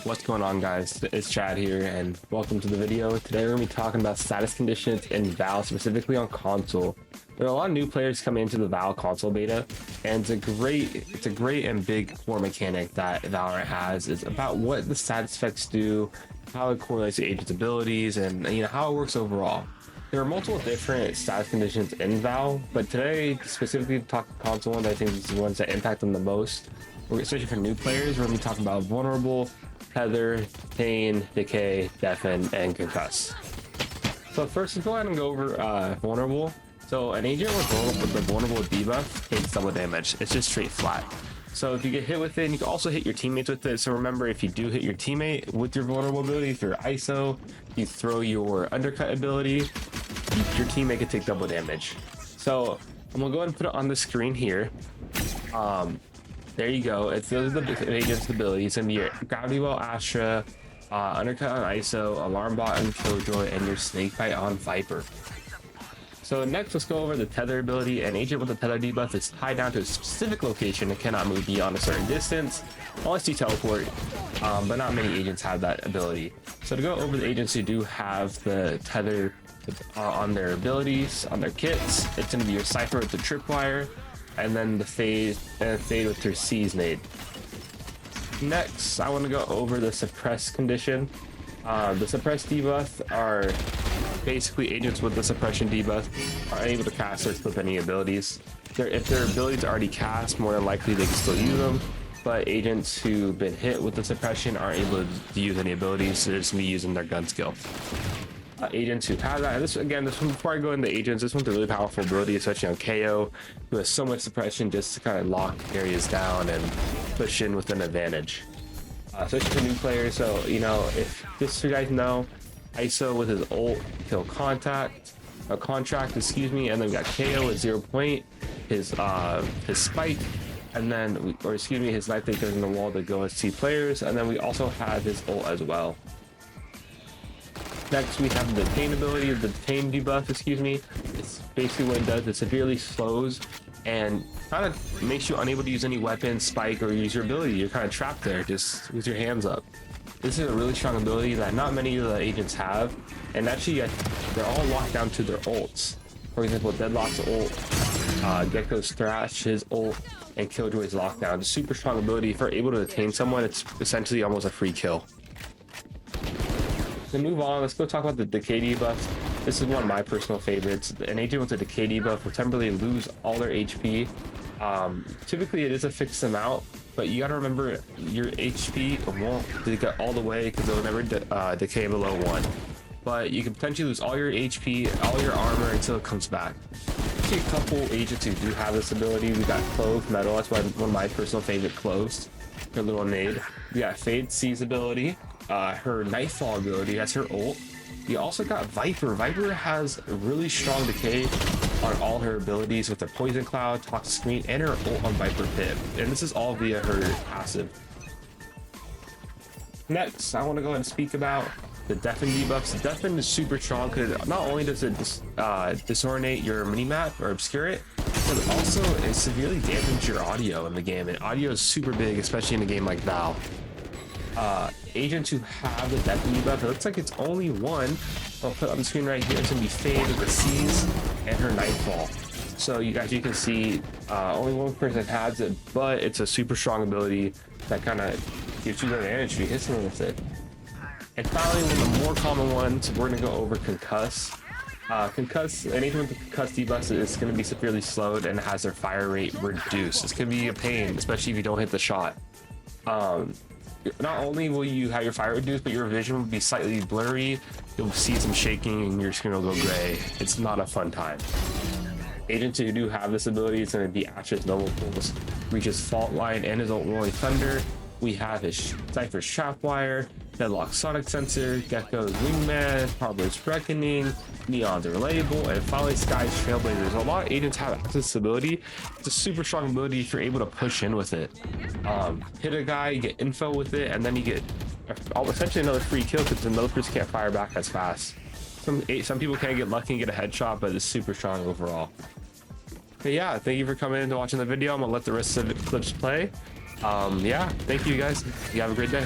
What's going on, guys? It's Chad here and welcome to the video. Today we're going to be talking about status conditions in Val, specifically on console. There are a lot of new players coming into the Val console beta, and it's a great and big core mechanic that Valorant has. Is about what the status effects do, how it correlates to agents' abilities, and how it works overall. There are multiple different status conditions in Val, but today specifically to talk console ones, I think these are the ones that impact them the most. Especially for new players, we're going to be talking about vulnerable, Tether, Detain, Decay, Deafen, and Concuss. So first, let's go ahead and go over vulnerable. So an agent with the vulnerable debuff takes double damage. It's just straight flat. So if you get hit with it, and you can also hit your teammates with it. So remember, if you do hit your teammate with your vulnerable ability, if you're ISO, you throw your undercut ability, your teammate can take double damage. So I'm gonna go ahead and put it on the screen here. There you go. Those are the agent's abilities. And your Gravity Well Astra, Undercut on ISO, Alarm Bot on Killjoy, and your Snake Bite on Viper. So next, let's go over the Tether ability. An agent with the Tether debuff is tied down to a specific location and cannot move beyond a certain distance unless you teleport, but not many agents have that ability. So to go over the agents who do have the Tether on their abilities, on their kits, it's going to be your Cypher with the Tripwire, and then the Fade with your Seize Nade. Next, I want to go over the Suppress condition. The Suppress debuff are basically agents with the Suppression debuff are able to cast or flip any abilities. If their abilities are already cast, more than likely they can still use them, but agents who've been hit with the Suppression aren't able to use any abilities, so they're just going to be using their gun skill. Agents who have that, and this one, before I go into agents, this one's a really powerful ability, especially on KO, who has so much suppression just to kind of lock areas down and push in with an advantage. Especially for new players. So if this, you guys know, ISO with his ult kill contract, excuse me, and then we got KO at 0 point, his spike, and then his knife that goes in the wall to go and see players, and then we also have his ult as well. Next, we have the Detain ability, the Detain debuff, It's basically what it does. It severely slows and kind of makes you unable to use any weapon, spike, or use your ability. You're kind of trapped there just with your hands up. This is a really strong ability that not many of the agents have, and actually they're all locked down to their ults. For example, Deadlock's ult, Gecko's Thrash, his ult, and Killjoy's lockdown. Super strong ability. If you're able to detain someone, it's essentially almost a free kill. To move on, let's go talk about the Decay debuff. This is one of my personal favorites. An agent with a Decay debuff will temporarily lose all their HP. Typically it is a fixed amount, but you gotta remember your HP won't get all the way because it'll never decay below 1. But you can potentially lose all your HP, all your armor until it comes back. Actually, a couple agents who do have this ability. We got Clove Metal, that's one of my personal favorite cloves. Her little nade. We got Fade Seize ability. Her Nightfall ability, that's her ult. You also got Viper. Viper has really strong decay on all her abilities with her Poison Cloud, Toxic Screen, and her ult on Viper Pit. And this is all via her passive. Next, I want to go ahead and speak about the Deafen debuffs. Deafen is super strong because not only does it disorient your minimap or obscure it, but also it severely dampens your audio in the game. And audio is super big, especially in a game like Val. Agents who have the Deafen debuff, it looks like it's only one. I'll put on the screen right here. It's gonna be Fade with the Seize and her Nightfall. So you can see only one person has it, but it's a super strong ability that kind of gives you the advantage if you hit someone with it. And finally, one of the more common ones, we're gonna go over Concuss. Concuss, anything with the Concuss debuff is going to be severely slowed and has their fire rate reduced. This can be a pain, especially if you don't hit the shot. Not only will you have your fire reduced, but your vision will be slightly blurry. You'll see some shaking and your screen will go gray. It's not a fun time. Agents who do have this ability is going to be Ashes Noble Pulse, reaches Fault Line, and his ult Rolling Thunder. We have his Cypher's Trapwire, Deadlock Sonic Sensor, Gecko's Wingman, Harbor's Reckoning, Neon's Relatable, and finally Sky's Trailblazers. A lot of agents have access to ability. It's a super strong ability if you're able to push in with it. Hit a guy, you get info with it, and then you get essentially another free kill because another person can't fire back as fast. Some people can get lucky and get a headshot, but it's super strong overall. But yeah, thank you for coming in and watching the video. I'm gonna let the rest of the clips play. Yeah, thank you guys. You have a great day.